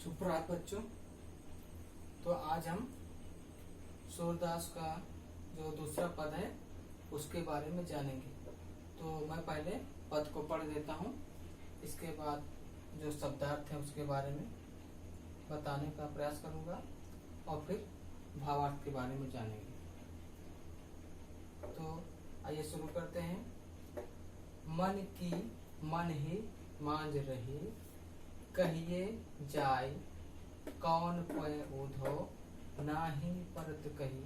सुप्रभात बच्चों। तो आज हम सूरदास का जो दूसरा पद है उसके बारे में जानेंगे। तो मैं पहले पद को पढ़ देता हूँ, इसके बाद जो शब्दार्थ है उसके बारे में बताने का प्रयास करूँगा और फिर भावार्थ के बारे में जानेंगे। तो आइए शुरू करते हैं। मन की मन ही मांझ रही, कहिए जाय कौन पय उधो, नाही परत कही।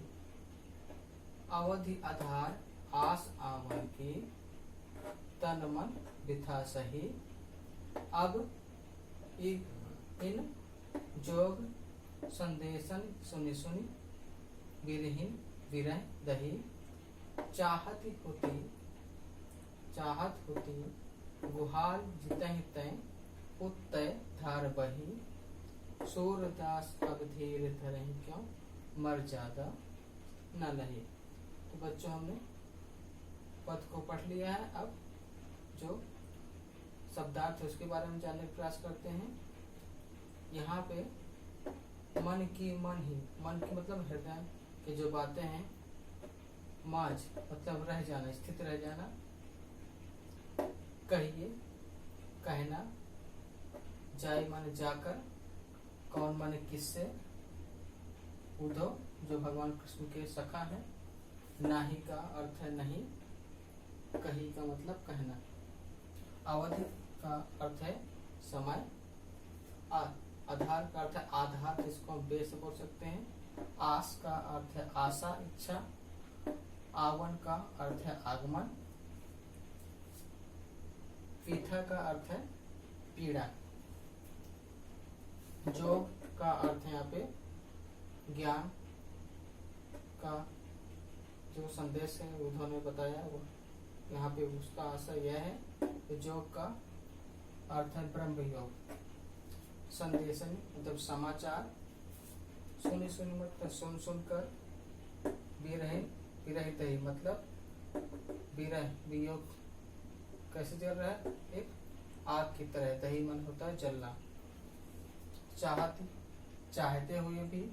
अवधि आधार आस आवन की, तन मन बिथा सही। अब इन जोग संदेशन सुनि सुनि, विरहीन विरह दही। चाहत होती गुहाल जितहि तय, उत्तय धार बही। सूरदास अब धीर धरहि क्यों, मर ज्यादा न लही। तो बच्चों हमने पद को पढ़ लिया है। अब जो शब्दार्थ है उसके बारे में जानने का प्रयास करते हैं। यहाँ पे मन की मन ही, मन की मतलब हृदय की जो बातें हैं, मांझ मतलब रह जाना, स्थित रह जाना। कहिए कहना, जाय मन जाकर, कौन मन किससे, उद्धव जो भगवान कृष्ण के सखा है। नाही का अर्थ है नहीं, कही का मतलब कहना। अवधि का अर्थ है समय। आधार का अर्थ है आधार, जिसको हम बे से बोल सकते हैं। आस का अर्थ है आशा, इच्छा। आवन का अर्थ है आगमन। पीठा का अर्थ है पीड़ा। जोग का अर्थ है यहाँ पे ज्ञान का जो संदेश है उद्धव ने बताया, वो यहाँ पे उसका आशय यह है कि जोग का अर्थ है ब्रह्म योग। संदेशन मतलब समाचार। सुनी सुनी मतलब सुन सुनकर। विरहित ही मतलब विरह वियोग कैसे जल रहा है, एक आग की तरह। दही मन होता है जलना। चाहते हुए भी।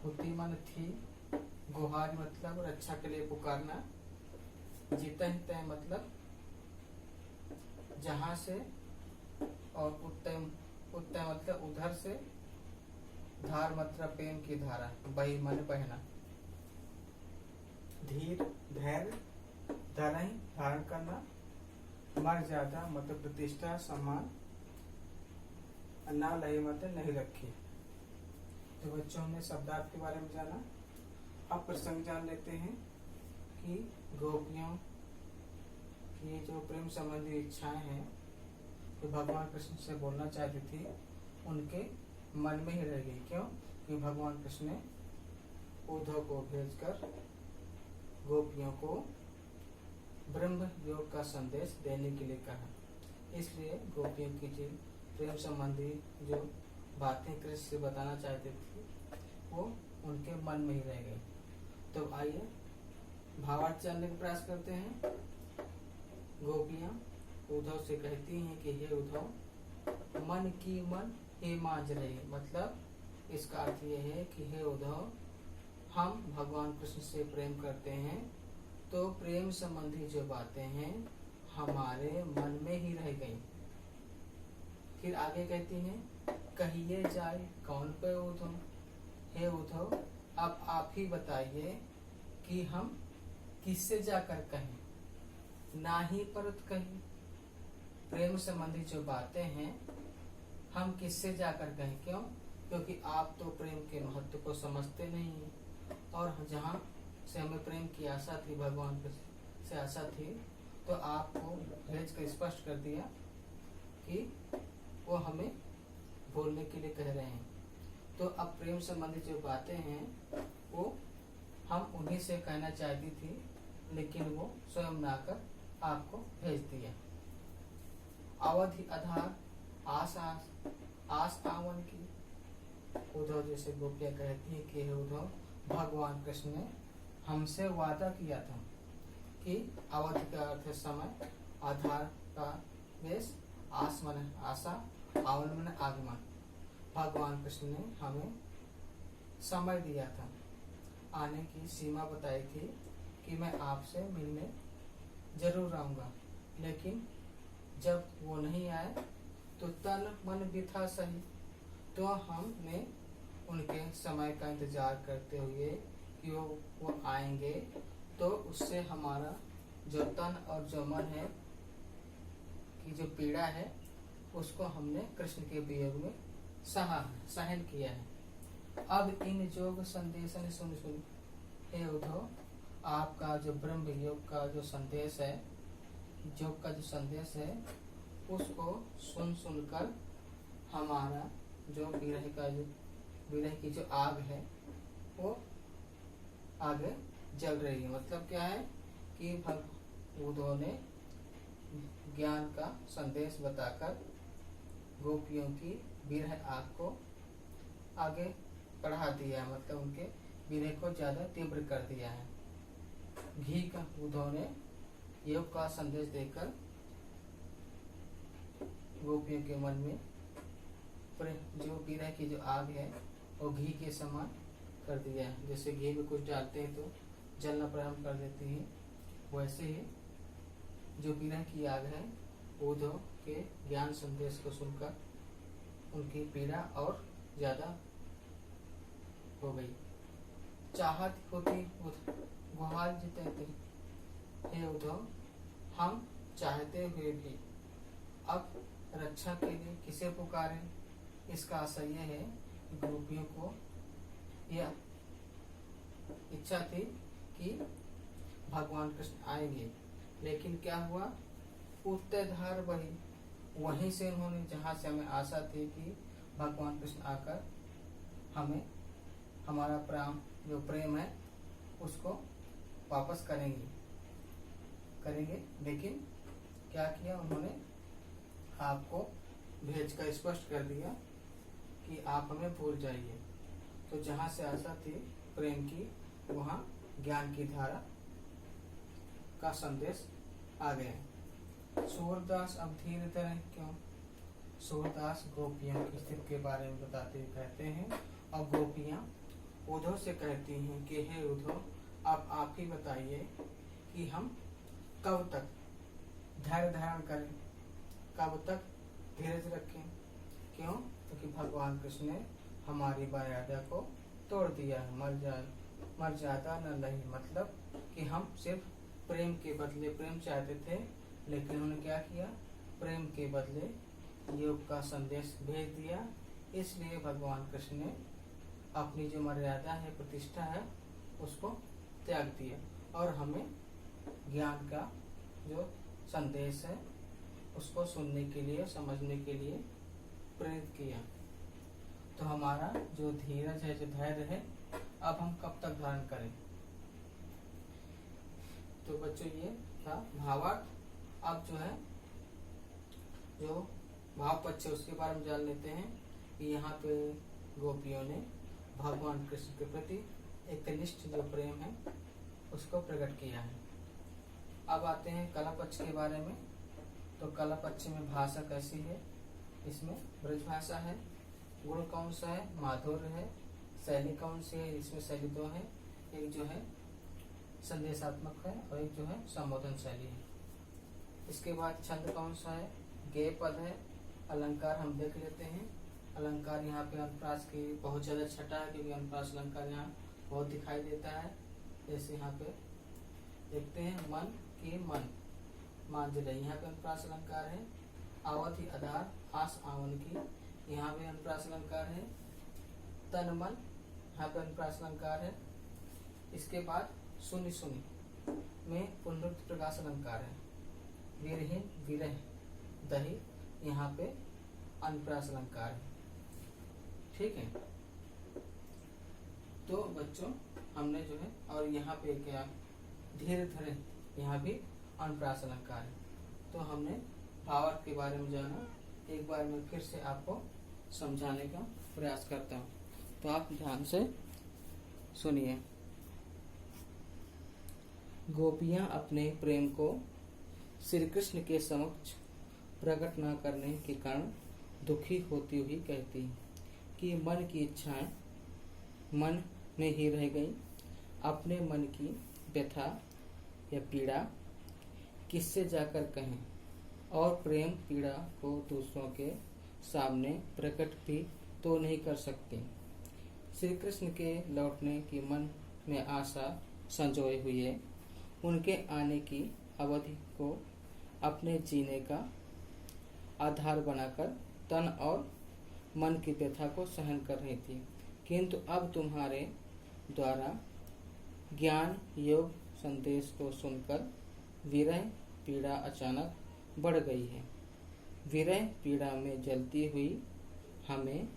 होती मन थी। गुहार मतलब रक्षा के लिए पुकारना। जितहि तय मतलब जहां से, और उत्तय मतलब उधर से। धार मतलब प्रेम की धारा। बही मन बहना। धीर धैर्य, धरहि धारण करना। मर्यादा मतलब प्रतिष्ठा सम्मान। ना लय मतलब नहीं रखी। तो बच्चों हमने शब्दार्थ के बारे में जाना। अब प्रसंग जान लेते हैं कि गोपियों की जो प्रेम संबंधी इच्छाएं हैं, जो भगवान कृष्ण से बोलना चाहती थी, उनके मन में ही रह गई। क्यों? कि भगवान कृष्ण ने उद्धव को भेजकर गोपियों को ब्रह्म योग का संदेश देने के लिए कहा। इसलिए गोपियों की जो प्रेम संबंधी जो बातें कृष्ण से बताना चाहते थे, वो उनके मन में ही रह गई। तो आइए भावार्थ जानने का प्रयास करते हैं। गोपियां उद्धव से कहती हैं कि हे उद्धव, मन की मन हे मांझ रही। मतलब इसका अर्थ ये है कि हे उद्धव, हम भगवान कृष्ण से प्रेम करते हैं, तो प्रेम संबंधी जो बातें हैं हमारे मन में ही रह गई। फिर आगे कहती हैं, कहिए जाए कौन पे उद्धव। हे उद्धव, अब आप ही बताइए कि हम किससे जाकर कहें। ना ही परत कहीं। प्रेम संबंधी जो बातें हैं हम किससे जाकर कहें। क्यों? क्योंकि आप तो प्रेम के महत्व को समझते नहीं हैं, और जहाँ से हमें प्रेम की आशा थी, भगवान से आशा थी, तो आपको भेज कर स्पष्ट कर दिया कि वो हमें बोलने के लिए कह रहे हैं। तो अब प्रेम संबंधी जो बातें हैं वो हम उन्हीं से कहना चाहती थी, लेकिन वो स्वयं ना कर आपको भेज दिया। अवधि आधार आस आवन की। उद्धव जैसे गोपियां कहती है कि उद्धव, भगवान कृष्ण ने हमसे वादा किया था कि अवधि का अर्थ समय, आधार का देश, आस मन आशा, आवन मैंने आगमन, भगवान कृष्ण ने हमें समय दिया था, आने की सीमा बताई थी कि मैं आपसे मिलने जरूर आऊंगा, लेकिन जब वो नहीं आए तो तन मन भी था सही। तो हमने उनके समय का इंतजार करते हुए कि वो आएंगे, तो उससे हमारा जो तन और जो मन है की जो पीड़ा है उसको हमने कृष्ण के वियोग में सहन किया है। अब इन योग संदेशन सुन हे उद्धव, आपका जो ब्रह्म योग का जो संदेश है, योग का जो संदेश है, उसको सुनकर हमारा जो विरह की जो आग है वो आगे जल रही है। मतलब क्या है कि उद्धव ने ज्ञान का संदेश बताकर गोपियों की विरह आग को आगे बढ़ा दिया है, मतलब उनके विरह को ज्यादा तीव्र कर दिया है। घी का उद्धव ने योग का संदेश देकर गोपियों के मन में जो विरह की जो आग है वो घी के समान कर दिया है। जैसे घी में कुछ डालते हैं तो जलना प्रारंभ कर देती है, वैसे ही जो विरह की आग है उद्धव के ज्ञान संदेश को सुनकर उनकी पीड़ा और ज्यादा हो गई। चाहत होती गुहार जितने हे उद्धव, हम चाहते हुए भी अब रक्षा के लिए किसे पुकारें। इसका आशय यह है कि गोपियों को यह इच्छा थी कि भगवान कृष्ण आएंगे, लेकिन क्या हुआ, उत्तरधार बही, वहीं से उन्होंने, जहां से हमें आशा थी कि भगवान कृष्ण आकर हमें हमारा जो प्रेम है उसको वापस करेंगे, लेकिन क्या किया उन्होंने, आपको भेज कर स्पष्ट कर दिया कि आप हमें भूल जाइए। तो जहां से आशा थी प्रेम की, वहां ज्ञान की धारा का संदेश आ गया। सूरदास अब धीरे धीरे क्यों, सूरदास गोपियों की स्थिति के बारे में बताते कहते हैं, और गोपियां उद्धव से कहती हैं कि हे उद्धव, आप ही बताइए कि हम कब तक धैर्य धारण करें, कब तक धीरज रखें। क्यों? क्योंकि भगवान कृष्ण ने हमारी मर्यादा को तोड़ दिया है। मर्यादा न लही, मतलब कि हम सिर्फ प्रेम के बदले प्रेम चाहते थे, लेकिन उन्होंने क्या किया, प्रेम के बदले योग का संदेश भेज दिया। इसलिए भगवान कृष्ण ने अपनी जो मर्यादा है, प्रतिष्ठा है, उसको त्याग दिया और हमें ज्ञान का जो संदेश है उसको सुनने के लिए, समझने के लिए प्रेरित किया। तो हमारा जो धीरज है, जो धैर्य है, अब हम कब तक धारण करें। तो बच्चों ये था भावार्थ। अब जो है जो भाव पक्ष है उसके बारे में जान लेते हैं कि यहाँ पे गोपियों ने भगवान कृष्ण के प्रति एक निष्ठ जो प्रेम है उसको प्रकट किया है। अब आते हैं कला पक्ष के बारे में। तो कला पक्ष में भाषा कैसी है, इसमें ब्रज भाषा है। गुण कौन सा है, माधुर्य है। शैली कौन सी है, इसमें शैली दो है, एक जो है संदेशात्मक है और एक जो है संबोधन शैली है। इसके बाद छंद कौन सा है, गेय पद है। अलंकार हम देख लेते हैं। अलंकार यहाँ पे अनुप्रास की बहुत ज्यादा छटा है, क्योंकि अनुप्रास अलंकार यहाँ बहुत दिखाई देता है। जैसे यहाँ पे देखते हैं मन की मन मांजरे, यहाँ पे अनुप्रास अलंकार है। आवत ही आधार आस आवन की, यहाँ पे अनुप्रास अलंकार है। तन मन, यहाँ पे अनुप्रास अलंकार है। इसके बाद सुनि सुनि में पुनरुक्त प्रकाश अलंकार है। वीरहीन विरह दही, यहाँ पे अनुप्रास अलंकार है। ठीक है, तो बच्चों हमने जो है, और यहाँ पे क्या धीरे धीरे, यहाँ भी अनुप्रास अलंकार है। तो हमने भावार्थ के बारे में जाना। एक बार मैं फिर से आपको समझाने का प्रयास करता हूँ, तो आप ध्यान से सुनिए। गोपियां अपने प्रेम को श्री कृष्ण के समक्ष प्रकट न करने के कारण दुखी होती हुई कहती कि मन की इच्छाएं मन में ही रह गई। अपने मन की व्यथा या पीड़ा किससे जाकर कहें, और प्रेम पीड़ा को दूसरों के सामने प्रकट भी तो नहीं कर सकती। श्री कृष्ण के लौटने की मन में आशा संजोए हुए उनके आने की अवधि को अपने जीने का आधार बनाकर तन और मन की व्यथा को सहन कर रही थी। किंतु अब तुम्हारे द्वारा ज्ञान योग संदेश को सुनकर विरह पीड़ा अचानक बढ़ गई है। विरह पीड़ा में जलती हुई हमें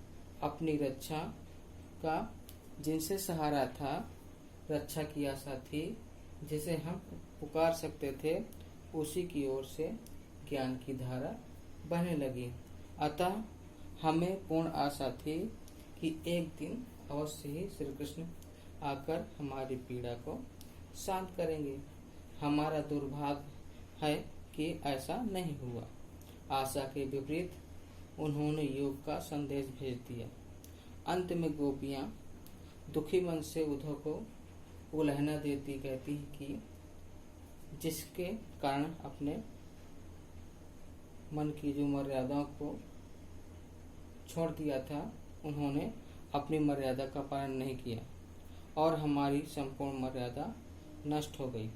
अपनी रक्षा का जिनसे सहारा था, रक्षा की आशा थी, जिसे हम पुकार सकते थे, उसी की ओर से ज्ञान की धारा बहने लगी। अतः हमें पूर्ण आशा थी कि एक दिन अवश्य ही श्री कृष्ण आकर हमारी पीड़ा को शांत करेंगे। हमारा दुर्भाग्य है कि ऐसा नहीं हुआ। आशा के विपरीत उन्होंने योग का संदेश भेज दिया। अंत में गोपियां दुखी मन से उद्धव को उलहना देती कहती कि जिसके कारण अपने मन की जो मर्यादाओं को छोड़ दिया था, उन्होंने अपनी मर्यादा का पालन नहीं किया और हमारी संपूर्ण मर्यादा नष्ट हो गई।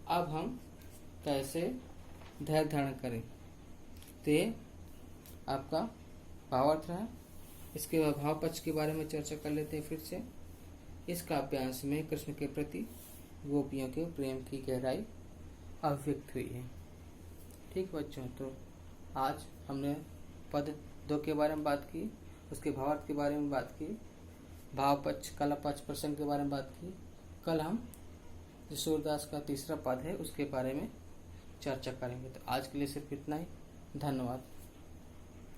अब हम कैसे धैर्य धारण करें? तो ये आपका भावार्थ रहा। इसके बाद भाव पक्ष के बारे में चर्चा कर लेते हैं फिर से। इस काव्यांश में कृष्ण के प्रति गोपियों के प्रेम की गहराई अभिव्यक्त हुई है। ठीक बच्चों, तो आज हमने पद 2 के बारे में बात की, उसके भावार्थ के बारे में बात की, भाव पक्ष कला पक्ष प्रसंग के बारे में बात की। कल हम जो सूरदास का तीसरा पद है उसके बारे में चर्चा करेंगे। तो आज के लिए सिर्फ इतना ही। धन्यवाद।